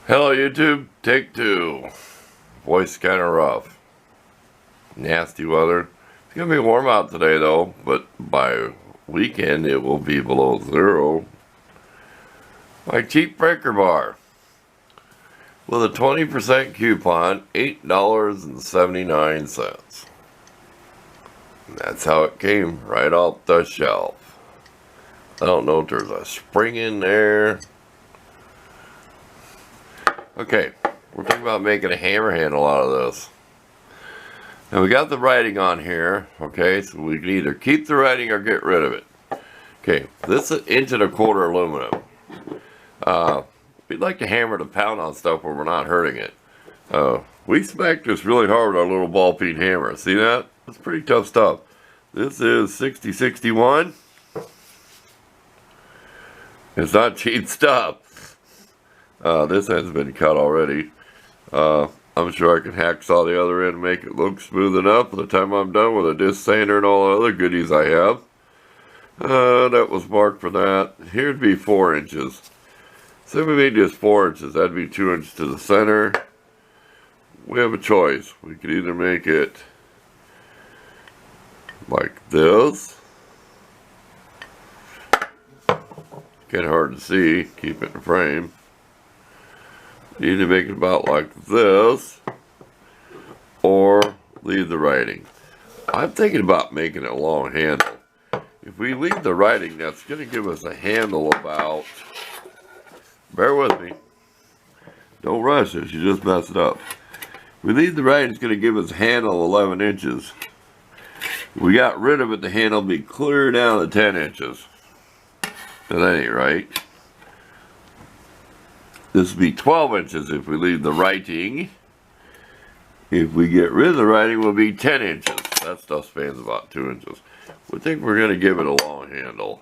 Hello YouTube, take two. Voice kind of rough. Nasty weather. It's going to be warm out today though, but by weekend it will be below zero. My cheap breaker bar. With a 20% coupon, $8.79. That's how it came right off the shelf. I don't know if there's a spring in there. Okay, we're thinking about making a hammer handle out of this. Now we got the writing on here, okay, so we can either keep the writing or get rid of it. Okay, this is 1.25 inch aluminum. We'd like to hammer to pound on stuff where we're not hurting it. We smacked this really hard with our little ball peen hammer. See that? That's pretty tough stuff. This is 6061. It's not cheap stuff. This has been cut already. I'm sure I can hacksaw the other end and make it look smooth enough by the time I'm done with a disc sander and all the other goodies I have. That was marked for that. Here'd be 4 inches. So if we made this 4 inches, that'd be 2 inches to the center. We have a choice. We could either make it like this. Kind of hard to see. Keep it in frame. You need to make it about like this, or leave the writing. I'm thinking about making it a long handle. If we leave the writing, that's going to give us a handle about, bear with me, don't rush this, you just mess it up. If we leave the writing, it's going to give us a handle 11 inches. If we got rid of it, the handle will be clear down to 10 inches. But that ain't right. This would be 12 inches if we leave the writing. If we get rid of the writing, it will be 10 inches. That stuff spans about 2 inches. We think we're going to give it a long handle.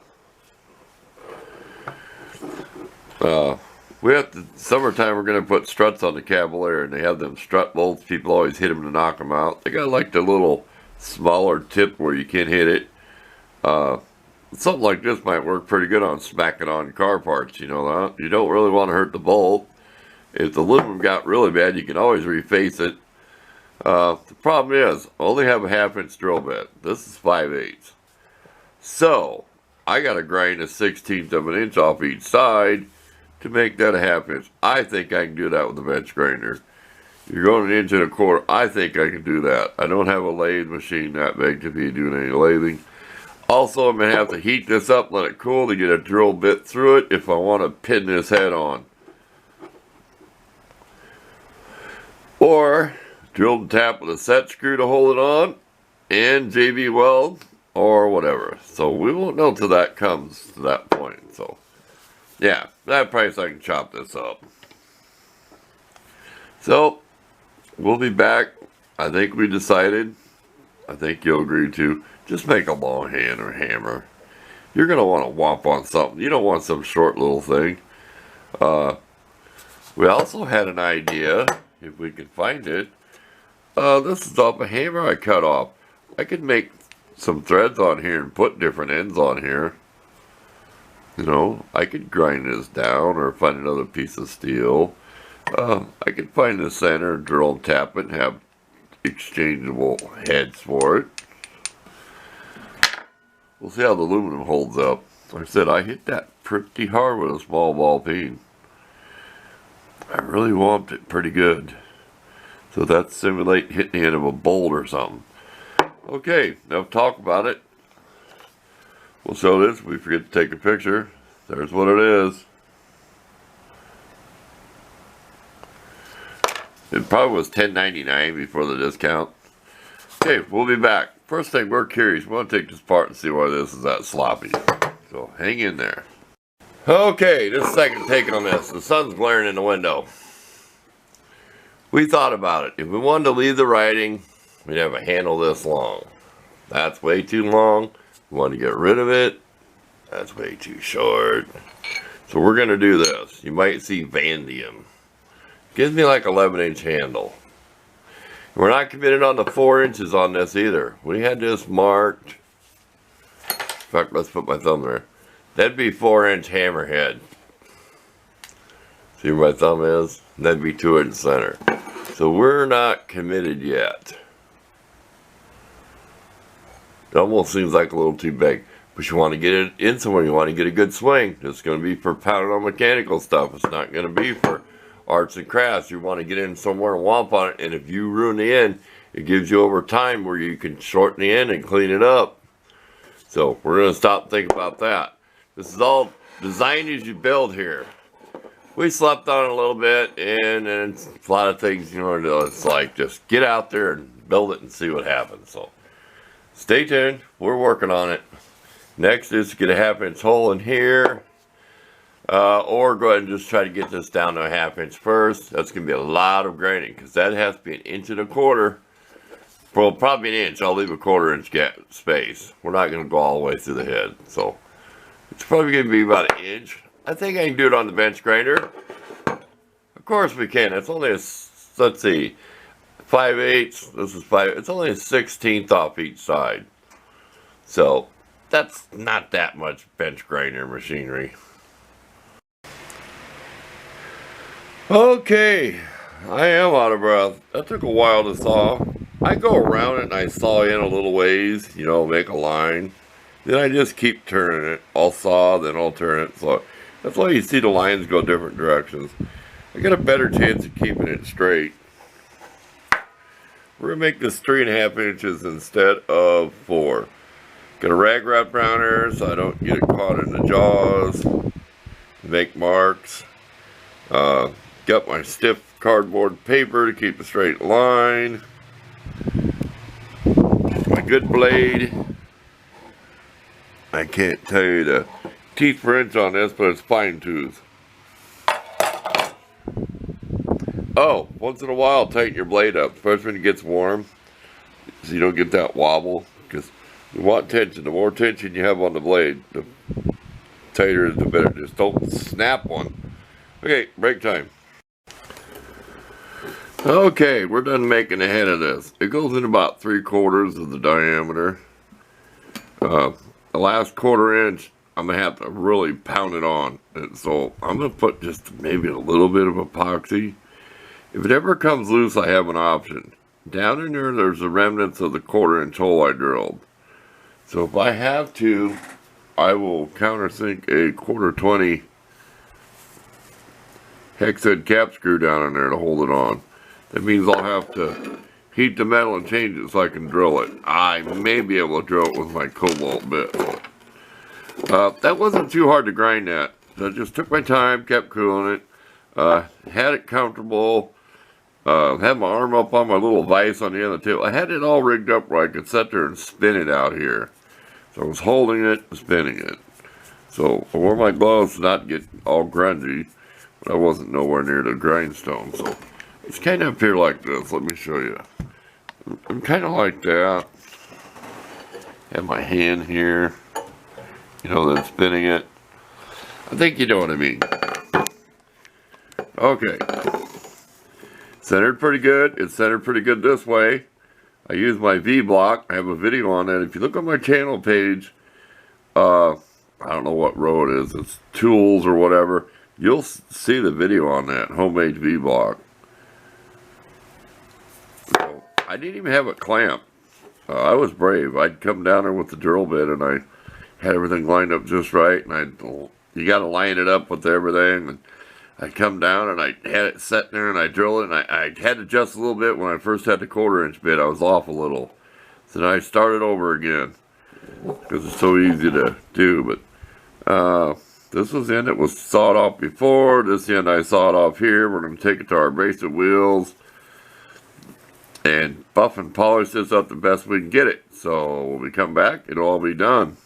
Summertime, we're going to put struts on the Cavalier, and they have them strut bolts. People always hit them to knock them out. They got like the little smaller tip where you can't hit it. Something like this might work pretty good on smacking on car parts, you know that? You don't really want to hurt the bolt. If the aluminum got really bad, you can always reface it. The problem is, I only have a 1/2 inch drill bit. This is 5/8. So, I got to grind a 1/16 of an inch off each side to make that a 1/2 inch. I think I can do that with a bench grinder. You're going 1.25 inches. I think I can do that. I don't have a lathe machine that big to be doing any lathing. Also, I'm going to have to heat this up, let it cool to get a drill bit through it if I want to pin this head on. Or drill and tap with a set screw to hold it on, and JB weld, or whatever. So we won't know till that comes to that point. So, yeah, that price I can chop this up. So, we'll be back. I think we decided, I think you'll agree too, just make a long hand or hammer. You're going to want to whomp on something. You don't want some short little thing. We also had an idea, if we could find it. This is off a hammer I cut off. I could make some threads on here and put different ends on here. You know, I could grind this down or find another piece of steel. I could find the center, drill and tap it, and have exchangeable heads for it. We'll see how the aluminum holds up. Like I said, I hit that pretty hard with a small ball peen. I really whomped it pretty good. So that simulate hitting the end of a bolt or something. Okay, enough talk about it. We'll show this. We forget to take a picture. There's what it is. It probably was $10.99 before the discount. Okay, we'll be back. First thing, we're curious. We want to take this apart and see why this is that sloppy. So hang in there. Okay, this is second take on this. The sun's glaring in the window. We thought about it. If we wanted to leave the writing, we'd have a handle this long. That's way too long. We want to get rid of it. That's way too short. So we're going to do this. You might see Vanadium. Gives me like 11-inch handle. We're not committed on the 4 inches on this either. We had this marked. In fact, let's put my thumb there. That'd be 4-inch hammerhead. See where my thumb is? That'd be 2 in the center. So we're not committed yet. It almost seems like a little too big. But you want to get it in somewhere. You want to get a good swing. It's going to be for pounding on mechanical stuff. It's not going to be for arts and crafts. You want to get in somewhere and womp on it. And if you ruin the end, it gives you over time where you can shorten the end and clean it up. So we're going to stop and think about that. This is all designed as you build here. We slept on it a little bit, and it's a lot of things, you know, it's like just get out there and build it and see what happens. So stay tuned. We're working on it. Next is to get a 1/2 inch hole in here, or go ahead and just try to get this down to a 1/2 inch first. That's going to be a lot of grinding because that has to be 1.25 inches. Well, probably 1 inch. I'll leave a 1/4 inch gap space. We're not going to go all the way through the head. So it's probably going to be about 1 inch. I think I can do it on the bench grinder. Of course we can. It's only a, let's see, 5/8. This is 5. It's only a 1/16 off each side. So that's not that much bench grinder machinery. Okay, I am out of breath. That took a while to saw. I go around it and I saw in a little ways, you know, make a line. Then I just keep turning it. I'll saw, then I'll turn it. So that's why you see the lines go different directions. I got a better chance of keeping it straight. We're going to make this 3.5 inches instead of 4. Got a rag wrap around here so I don't get it caught in the jaws. Make marks. Got my stiff cardboard paper to keep a straight line. My good blade. I can't tell you the teeth per inch on this, but it's fine tooth. Oh, once in a while, tighten your blade up, especially when it gets warm, so you don't get that wobble. Because you want tension. The more tension you have on the blade, the tighter the better. Just don't snap one. Okay, break time. Okay, we're done making the head of this. It goes in about 3/4 of the diameter. The last 1/4 inch, I'm going to have to really pound it on. And so I'm going to put just maybe a little bit of epoxy. If it ever comes loose, I have an option. Down in there, there's the remnants of the 1/4 inch hole I drilled. So if I have to, I will countersink a 1/4-20 hex head cap screw down in there to hold it on. That means I'll have to heat the metal and change it so I can drill it. I may be able to drill it with my cobalt bit. That wasn't too hard to grind that. So I just took my time, kept cooling it, had it comfortable, had my arm up on my little vise on the end of the table. I had it all rigged up where I could sit there and spin it out here. So I was holding it and spinning it. So I wore my gloves to not get all grungy, but I wasn't nowhere near the grindstone. So it's kind of up here like this. Let me show you. I'm kind of like that. Have my hand here, you know, then spinning it. I think you know what I mean. Okay. Centered pretty good. It's centered pretty good this way. I use my V block. I have a video on that. If you look on my channel page, I don't know what row it is. It's tools or whatever. You'll see the video on that homemade V block. So I didn't even have it clamped. I was brave. I'd come down there with the drill bit and I had everything lined up just right. And you got to line it up with everything. And I'd come down and I had it set there and I drill it. And I had to adjust a little bit when I first had the 1/4 inch bit. I was off a little. So then I started over again because it's so easy to do. But this was the end that was sawed off before. This end I sawed off here. We're going to take it to our abrasive wheels and buff and polish this up the best we can get it. So when we come back, it'll all be done.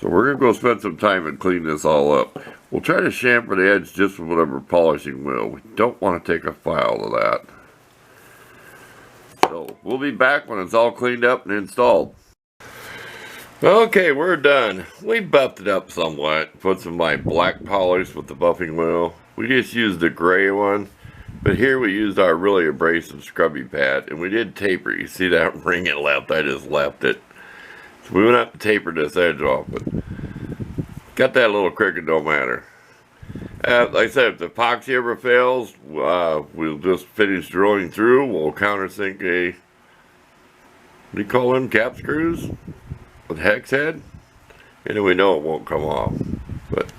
So we're going to go spend some time and clean this all up. We'll try to chamfer the edge just with whatever polishing will. We don't want to take a file of that. So we'll be back when it's all cleaned up and installed. Okay, we're done. We buffed it up somewhat. Put some of my black polish with the buffing wheel. We just used the gray one. But here we used our really abrasive scrubby pad, and we did taper. You see that ring it left? I just left it. So we went up to taper this edge off, but got that little cricket, don't matter. Like I said, if the epoxy ever fails, we'll just finish drilling through. We'll countersink a, what do you call them, cap screws with hex head, and then we know it won't come off. But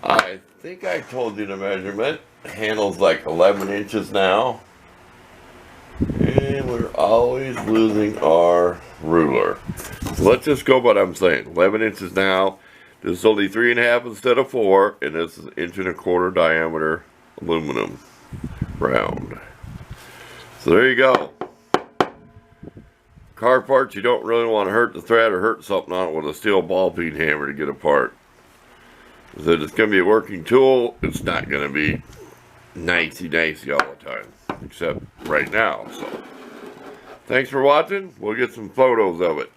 I think I told you the measurement. The handle's like 11 inches now. And we're always losing our ruler. So let's just go by what I'm saying. 11 inches now. This is only 3.5 instead of 4. And this is 1.25 inch diameter aluminum round. So there you go. Car parts, you don't really want to hurt the thread or hurt something on it with a steel ball peen hammer to get apart. So it's going to be a working tool. It's not going to be nicey all the time, except right now. So thanks for watching. We'll get some photos of it.